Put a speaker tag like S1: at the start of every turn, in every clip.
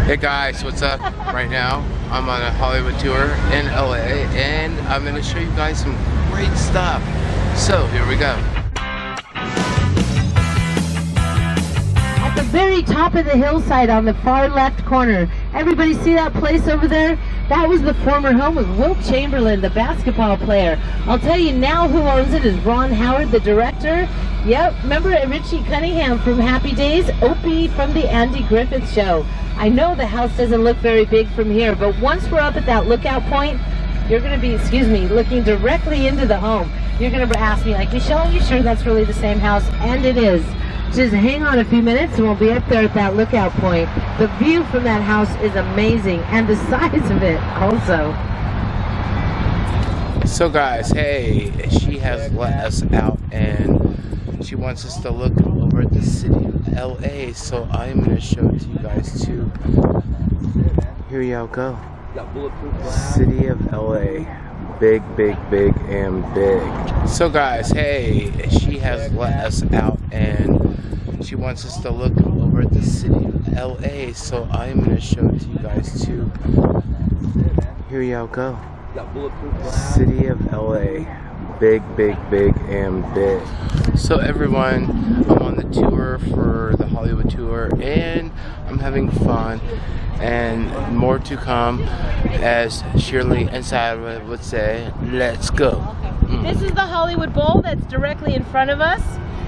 S1: Hey guys, what's up? Right now, I'm on a Hollywood tour in LA and I'm going to show you guys some great stuff. So, here we go.
S2: At the very top of the hillside on the far left corner, everybody see that place over there? That was the former home of Wilt Chamberlain, the basketball player. I'll tell you now who owns it is Ron Howard, the director. Yep, remember Richie Cunningham from Happy Days? Opie from the Andy Griffith Show. I know the house doesn't look very big from here, but once we're up at that lookout point, you're going to be, looking directly into the home. You're going to ask me like, Michelle, are you sure that's really the same house? And it is. Just hang on a few minutes and we'll be up there at that lookout point. The view from that house is amazing, and the size of it also.
S1: So guys, hey, she has let us out and she wants us to look over at the city of LA, so I'm going to show it to you guys too. Here y'all go. City of LA. Big, big, big, and big. So guys, hey, she has let us out and she wants us to look over at the city of LA, so I'm going to show it to you guys too. Here y'all go. City of LA. Big, big, big, and big. So everyone, I'm on the tour for the Hollywood tour and I'm having fun, and more to come, as Shirley and Sarah would say. Let's go.
S2: This is the Hollywood Bowl that's directly in front of us.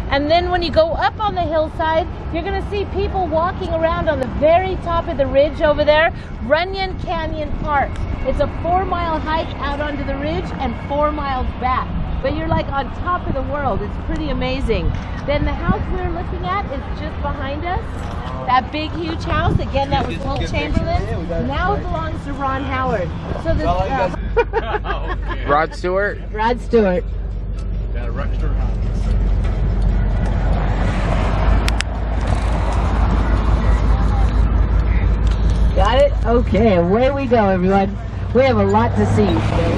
S2: And then when you go up on the hillside, you're going to see people walking around on the very top of the ridge over there, Runyon Canyon Park. It's a 4-mile hike out onto the ridge and 4 miles back. But you're like on top of the world. It's pretty amazing. Then the house we're looking at is just behind us. That big, huge house, again, that was Wilt Chamberlain. Now it belongs to Ron Howard. So this,
S1: Rod Stewart?
S2: Rod Stewart.
S3: Yeah, Rexter house.
S2: Got it? Okay, away we go, everyone. We have a lot to see today.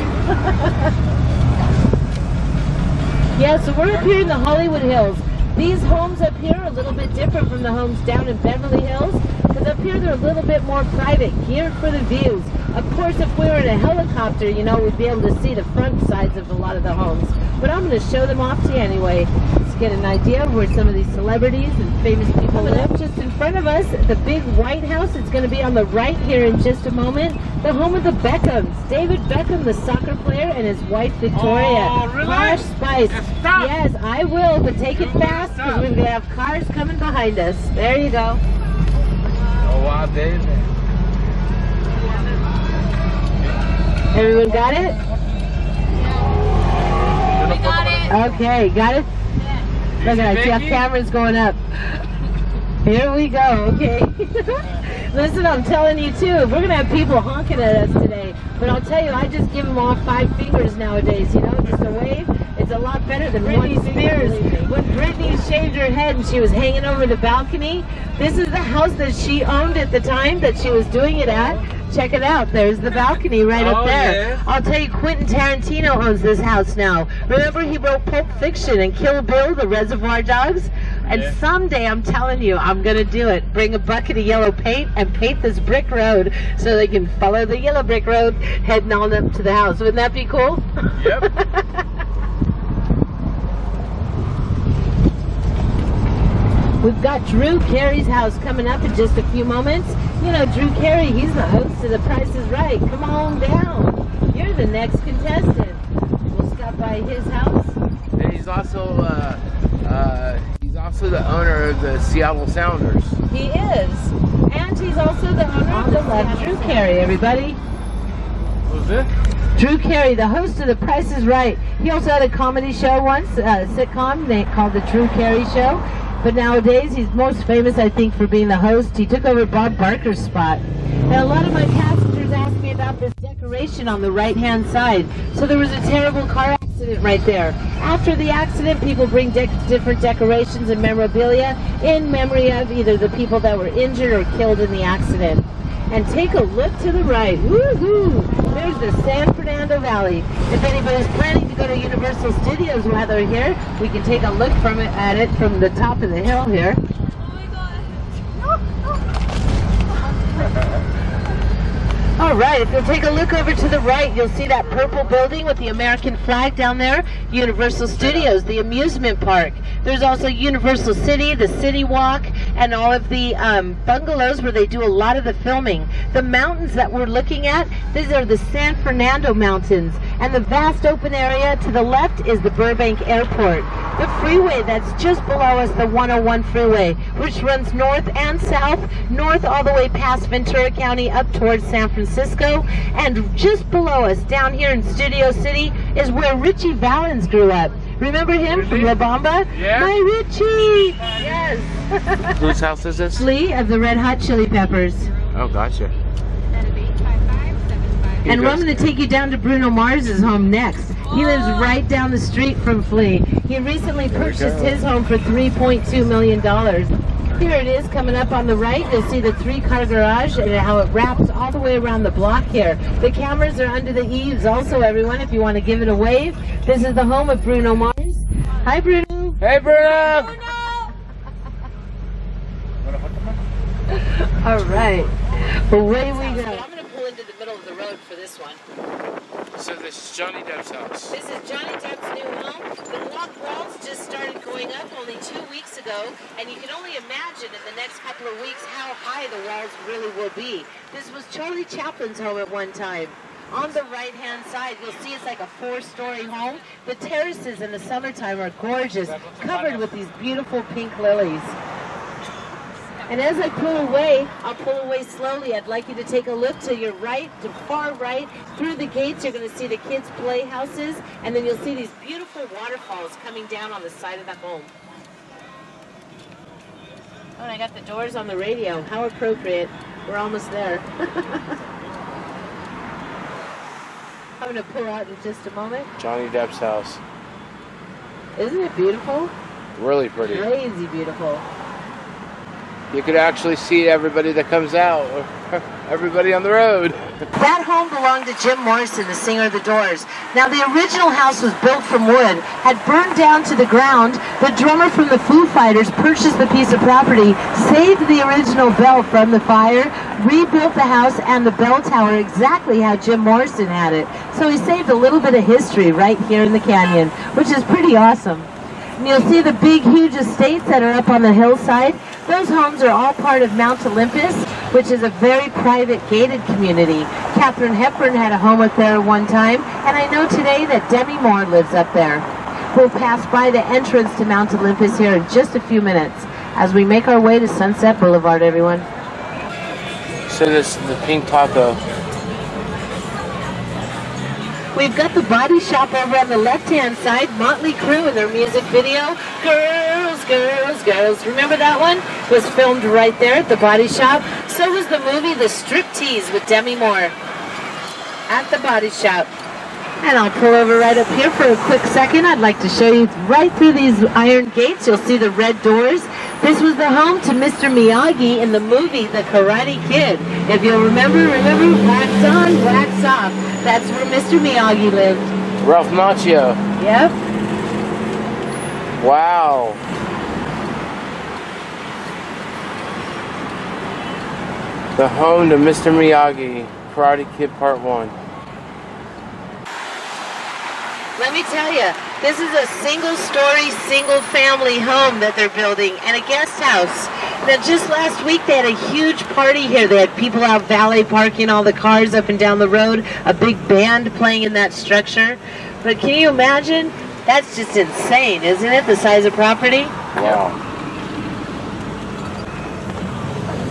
S2: Yeah, so we're up here in the Hollywood Hills. These homes up here are a little bit different from the homes down in Beverly Hills, because up here they're a little bit more private, geared for the views. Of course, if we were in a helicopter, you know, we'd be able to see the front sides of a lot of the homes. But I'm going to show them off to you anyway, to get an idea of where some of these celebrities and famous people live. Just in front of us, the big White House. It's going to be on the right here in just a moment. The home of the Beckhams. David Beckham, the soccer player, and his wife Victoria.
S3: Oh, really?
S2: Posh Spice. Yes, I will, but take it fast because we're going to have cars coming behind us. There you go.
S3: Oh, wow, David.
S2: Everyone got it?
S4: We got it.
S2: Okay, got it? Look at that, see how camera's going up. Here we go, okay. Listen, I'm telling you too, we're going to have people honking at us today. But I'll tell you, I just give them all 5 fingers nowadays, you know, just a wave. It's a lot better than Britney Spears. When Britney shaved her head and she was hanging over the balcony, this is the house that she owned at the time that she was doing it at. Check it out. There's the balcony right up there. Yeah. I'll tell you, Quentin Tarantino owns this house now. Remember, he wrote Pulp Fiction and Kill Bill, the Reservoir Dogs? And someday, I'm telling you, I'm going to do it. Bring a bucket of yellow paint and paint this brick road so they can follow the yellow brick road heading on up to the house. Wouldn't that be cool?
S3: Yep.
S2: We've got Drew Carey's house coming up in just a few moments. You know, Drew Carey, he's the host of The Price is Right. Come on down. You're the next contestant. We'll stop by his house.
S1: And he's also the owner of the Seattle Sounders.
S2: He is. And he's also the owner of the left. Drew Carey, everybody.
S3: Who's it?
S2: Drew Carey, the host of The Price is Right. He also had a comedy show once, a sitcom called The Drew Carey Show. But nowadays, he's most famous, I think, for being the host. He took over Bob Barker's spot. And a lot of my passengers ask me about this decoration on the right-hand side. So there was a terrible car accident right there. After the accident, people bring different decorations and memorabilia in memory of either the people that were injured or killed in the accident. And take a look to the right. Woohoo! There's the San Fernando Valley. If anybody's planning to go to Universal Studios while they're here, we can take a look at it from the top of the hill here.
S4: Oh my god.
S2: All right, if you'll take a look over to the right, you'll see that purple building with the American flag down there. Universal Studios, the amusement park. There's also Universal City, the City Walk, and all of the bungalows where they do a lot of the filming. The mountains that we're looking at, these are the San Fernando Mountains. And the vast open area to the left is the Burbank Airport. The freeway that's just below us, the 101 freeway, which runs north and south, north all the way past Ventura County up towards San Francisco. And just below us, down here in Studio City, is where Richie Valens grew up. Remember him from La Bamba?
S3: Yeah.
S2: My Richie! Yes.
S1: Whose house is this?
S2: Flea of the Red Hot Chili Peppers.
S1: Oh, gotcha.
S2: And I'm going to take you down to Bruno Mars' home next. He lives right down the street from Flea. He recently purchased his home for $3.2 million. Here it is coming up on the right. You'll see the 3-car garage and how it wraps all the way around the block here. The cameras are under the eaves also, everyone, if you want to give it a wave. This is the home of Bruno Mars. Hi, Bruno.
S1: Hey, Bruno!
S2: All right. Away we go. I'm going to pull into the middle of the road for this one.
S1: So this is Johnny Depp's house.
S2: This is Johnny Depp's new home. The block walls just started going up only 2 weeks ago, and you can only imagine in the next couple of weeks how high the walls really will be. This was Charlie Chaplin's home at one time. On the right-hand side, you'll see it's like a 4-story home. The terraces in the summertime are gorgeous, covered with these beautiful pink lilies. And as I pull away, I'll pull away slowly. I'd like you to take a look to your right, to far right. Through the gates, you're going to see the kids' playhouses, and then you'll see these beautiful waterfalls coming down on the side of the home. Oh, and I got the Doors on the radio. How appropriate. We're almost there. I'm going to pull out in just a moment.
S1: Johnny Depp's house.
S2: Isn't it beautiful?
S1: Really pretty.
S2: Crazy beautiful.
S1: You could actually see everybody that comes out, everybody on the road.
S2: That home belonged to Jim Morrison, the singer of the Doors. Now, the original house was built from wood, had burned down to the ground. The drummer from the Foo Fighters purchased the piece of property, saved the original bell from the fire, rebuilt the house and the bell tower exactly how Jim Morrison had it. So he saved a little bit of history right here in the canyon, which is pretty awesome. And you'll see the big, huge estates that are up on the hillside. Those homes are all part of Mount Olympus, which is a very private, gated community. Katharine Hepburn had a home up there one time, and I know today that Demi Moore lives up there. We'll pass by the entrance to Mount Olympus here in just a few minutes as we make our way to Sunset Boulevard, everyone.
S1: So this is the Pink Taco.
S2: We've got the Body Shop over on the left-hand side, Motley Crue in their music video. Girls, girls, girls. Remember that one? It was filmed right there at the Body Shop. So was the movie The Striptease with Demi Moore at the Body Shop. And I'll pull over right up here for a quick second. I'd like to show you right through these iron gates. You'll see the red doors. This was the home to Mr. Miyagi in the movie The Karate Kid. If you'll remember, wax on, wax off. That's where Mr. Miyagi lived.
S1: Ralph Macchio.
S2: Yep.
S1: Wow. The home to Mr. Miyagi, Karate Kid Part 1.
S2: Let me tell you, this is a single-story, single-family home that they're building and a guest house. Now, just last week, they had a huge party here. They had people out valet parking all the cars up and down the road, a big band playing in that structure. But can you imagine? That's just insane, isn't it, the size of property?
S1: Wow.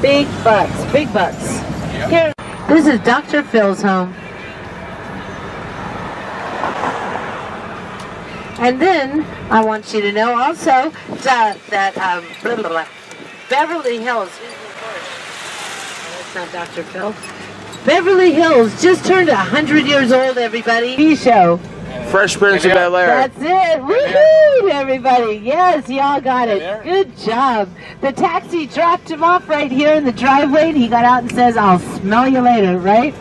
S2: Big bucks, big bucks. Here, this is Dr. Phil's home. And then, I want you to know also that Beverly Hills, that's not Dr. Phil. Beverly Hills just turned 100 years old, everybody. TV show.
S1: Fresh Prince of Bel-Air.
S2: That's it. Woohoo, everybody. Yes, y'all got it. Good job. The taxi dropped him off right here in the driveway, and he got out and says, "I'll smell you later," right?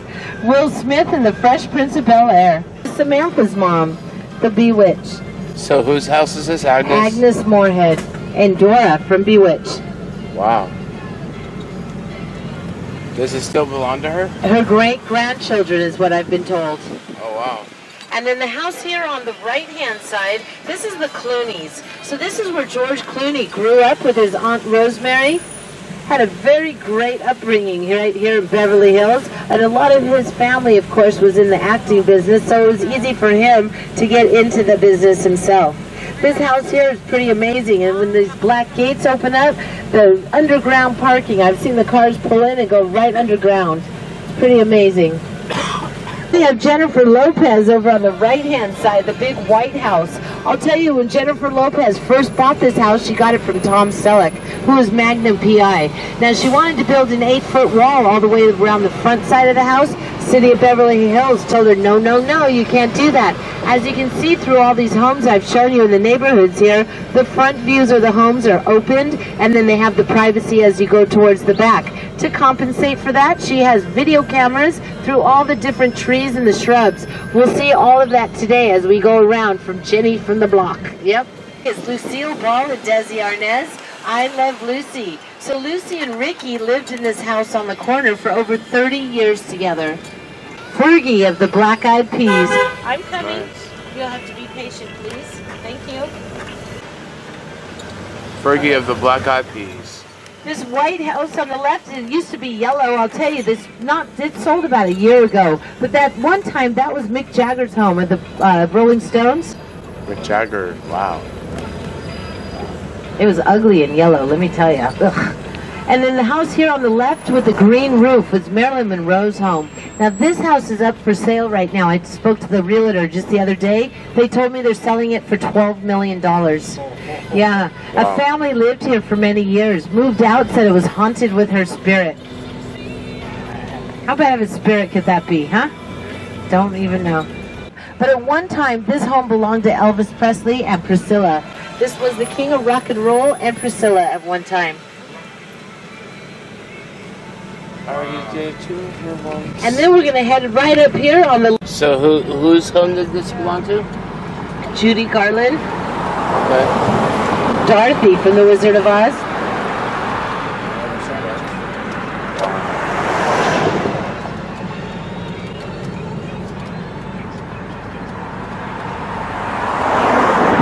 S2: Will Smith and the Fresh Prince of Bel-Air. Samantha's mom, the Bewitched.
S1: So whose house is this? Agnes?
S2: Agnes Moorehead and Dora from Bewitched.
S1: Wow. Does it still belong to her?
S2: Her great-grandchildren is what I've been told.
S1: Oh, wow.
S2: And then the house here on the right-hand side, this is the Clooneys. So this is where George Clooney grew up with his Aunt Rosemary. Had a very great upbringing right here in Beverly Hills. And a lot of his family, of course, was in the acting business, so it was easy for him to get into the business himself. This house here is pretty amazing, and when these black gates open up, the underground parking, I've seen the cars pull in and go right underground. It's pretty amazing. We have Jennifer Lopez over on the right-hand side, the big white house. I'll tell you, when Jennifer Lopez first bought this house, she got it from Tom Selleck, who was Magnum PI. Now, she wanted to build an 8-foot wall all the way around the front side of the house. City of Beverly Hills told her, no, no, no, you can't do that. As you can see through all these homes I've shown you in the neighborhoods here, the front views of the homes are opened, and then they have the privacy as you go towards the back. To compensate for that, she has video cameras through all the different trees and the shrubs. We'll see all of that today as we go around from Jenny from the block. Yep. It's Lucille Ball and Desi Arnaz. I Love Lucy. So Lucy and Ricky lived in this house on the corner for over 30 years together. Fergie of the Black Eyed Peas. I'm coming.
S1: Nice.
S2: You'll have to be patient, please. Thank you.
S1: Fergie of the Black Eyed Peas.
S2: This white house on the left, it used to be yellow. I'll tell you, it sold about a year ago. But that one time, that was Mick Jagger's home at the Rolling Stones.
S1: Mick Jagger, wow.
S2: It was ugly and yellow, let me tell you. Ugh. And then the house here on the left with the green roof was Marilyn Monroe's home. Now this house is up for sale right now. I spoke to the realtor just the other day. They told me they're selling it for $12 million. Yeah, wow. A family lived here for many years. Moved out, said it was haunted with her spirit. How bad of a spirit could that be, huh? Don't even know. But at one time, this home belonged to Elvis Presley and Priscilla. This was the king of rock and roll and Priscilla at one time. And then we're going to head right up here on the...
S1: So whose home did this belong to?
S2: Judy Garland.
S1: Okay.
S2: Dorothy from The Wizard of Oz.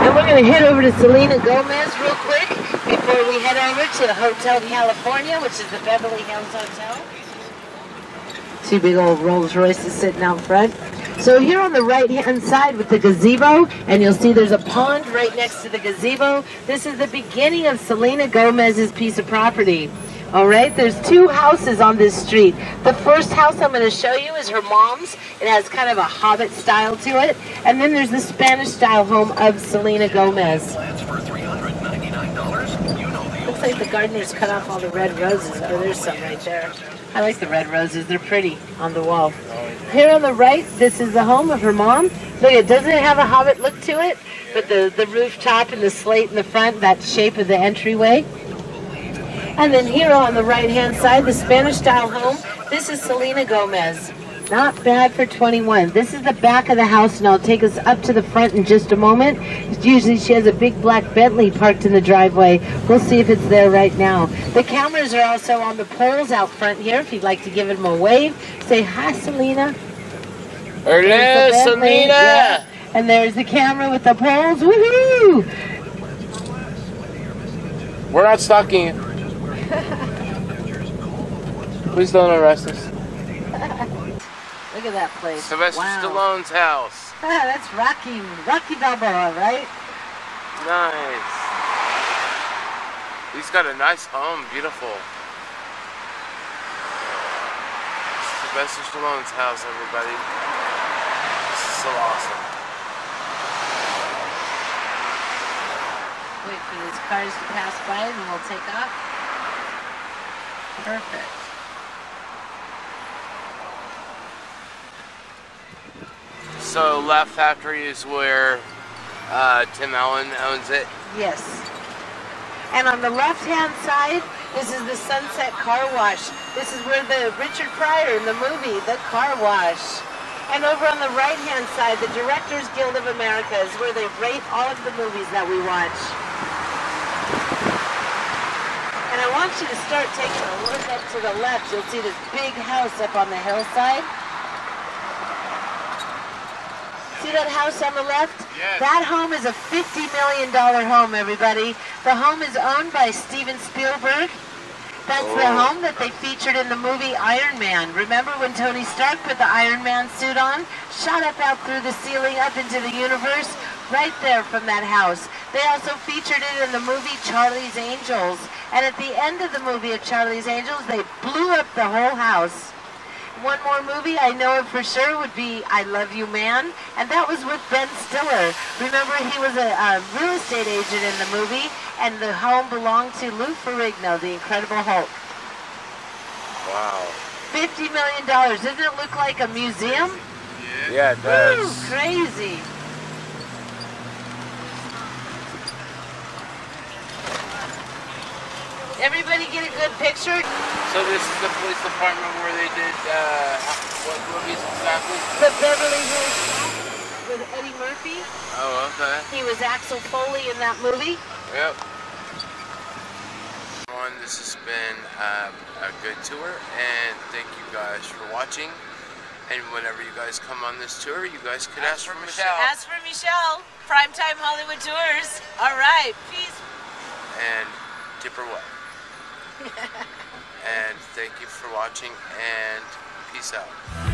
S2: And we're going to head over to Selena Gomez real quick before we head over to the Hotel California, which is the Beverly Hills Hotel. Two big old Rolls Royces sitting out front. So here on the right-hand side with the gazebo, and you'll see there's a pond right next to the gazebo. This is the beginning of Selena Gomez's piece of property. All right, there's two houses on this street. The first house I'm going to show you is her mom's. It has kind of a Hobbit style to it. And then there's the Spanish style home of Selena Gomez. Looks like the gardeners cut off all the red roses. Oh, there's some right there. I like the red roses. They're pretty on the wall. Here on the right, this is the home of her mom. Look, it doesn't have a Hobbit look to it, but the rooftop and the slate in the front, that shape of the entryway. And then here on the right-hand side, the Spanish-style home, this is Selena Gomez. Not bad for 21. This is the back of the house, and I'll take us up to the front in just a moment. Usually she has a big black Bentley parked in the driveway. We'll see if it's there right now. The cameras are also on the poles out front here. If you'd like to give them a wave, say, hi, Selena.
S1: Hello, Selena.
S2: Yeah. And there's the camera with the poles. Woohoo!
S1: We're not stalking you. Please don't arrest us.
S2: Look at that place.
S1: Sylvester Stallone's house.
S2: That's Rocky Balboa, right?
S1: Nice. He's got a nice home, beautiful. Sylvester Stallone's house, everybody. This is so awesome.
S2: Wait for these cars to pass by and then we'll take off. Perfect.
S1: So Laugh Factory is where Tim Allen owns it?
S2: Yes. And on the left-hand side, this is the Sunset Car Wash. This is where the Richard Pryor in the movie, The Car Wash. And over on the right-hand side, the Directors Guild of America is where they rate all of the movies that we watch. And I want you to start taking a look up to the left. You'll see this big house up on the hillside. See that house on the left?
S3: Yes.
S2: That home is a $50 million home, everybody. The home is owned by Steven Spielberg. That's the home that they featured in the movie Iron Man. Remember when Tony Stark put the Iron Man suit on? Shot up out through the ceiling, up into the universe, right there from that house. They also featured it in the movie Charlie's Angels. And at the end of the movie of Charlie's Angels, they blew up the whole house. One more movie I know of for sure would be I Love You Man, and that was with Ben Stiller. Remember, he was a real estate agent in the movie, and the home belonged to Lou Ferrigno, the Incredible Hulk.
S1: Wow.
S2: $50 million. Doesn't it look like a museum?
S1: Yeah, it does.
S2: Woo, crazy. Everybody get a good picture?
S1: So this is the police department where they did, what movies exactly?
S2: The Beverly Hills Cop with Eddie Murphy.
S1: Oh, okay.
S2: He was Axel Foley in that movie.
S1: Yep. This has been a good tour, and thank you guys for watching. And whenever you guys come on this tour, you guys could ask for Michele.
S2: Ask for Michele. Primetime Hollywood Tours. All right. Peace.
S1: And tip her what? And thank you for watching, and peace out.